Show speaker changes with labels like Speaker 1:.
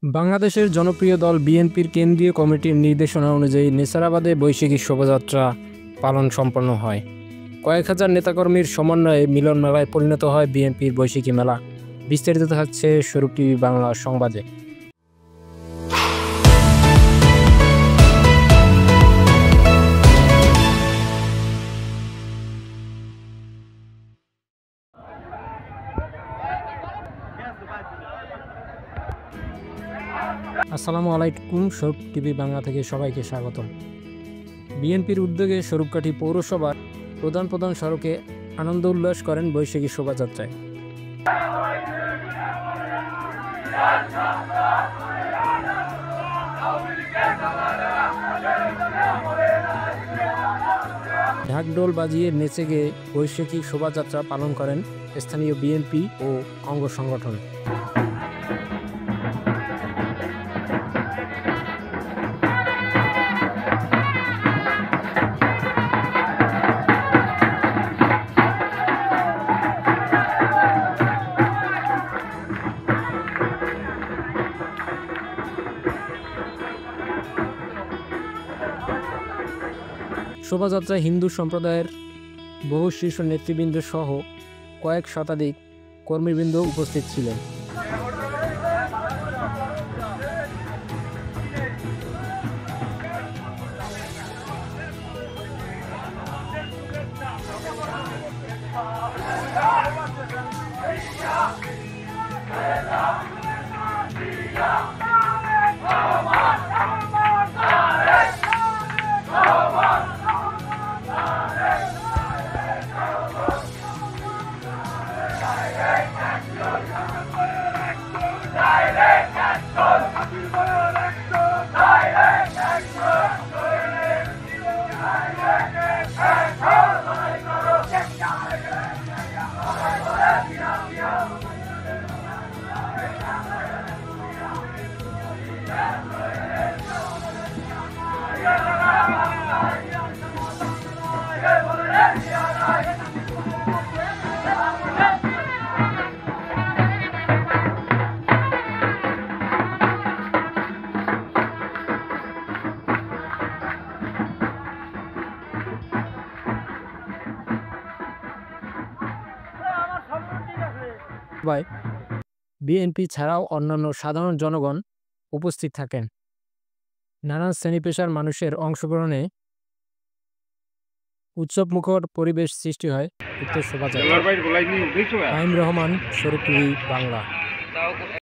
Speaker 1: বাংলাদেশের জনপ্রিয় দল বিএনপির কেন্দ্রীয় কমিটির নির্দেশনা অনুযায়ী নেছারাবাদে বৈশাখী শোভাযাত্রা পালন সম্পন্ন হয়। কয়েক হাজার নেতাকর্মীর সমন্বয়ে মিলন মেলায় পরিণত হয় বিএনপির বৈশাখী মেলা। বিস্তারিত থাকছে স্বরূপ টিভি বাংলা সংবাদে। আসসালামু আলাইকুম, স্বরূপ টিভি বাংলা থেকে সবাইকে স্বাগতম। বিএনপির উদ্যোগে স্বরূপকাঠি পৌরসভার প্রধান প্রধান সড়কে আনন্দ উল্লাস করেন বৈশাখী শোভাযাত্রায়। ঢাকঢোল বাজিয়ে নেচে গেয়ে বৈশাখী শোভাযাত্রা পালন করেন স্থানীয় বিএনপি ও অঙ্গ সংগঠন। শোভাযাত্রায় হিন্দু সম্প্রদায়ের বহু শীর্ষ নেতৃবৃন্দ সহ কয়েক শতাধিক কর্মীবৃন্দ উপস্থিত ছিলেন। বিএনপি ছাড়াও অন্যান্য সাধারণ জনগণ উপস্থিত থাকেন। নানান শ্রেণী পেশার মানুষের অংশগ্রহণে উৎসবমুখর পরিবেশ সৃষ্টি হয় উক্ত শোভাযাত্রা। রহমান, স্বরূপ টিভি বাংলা।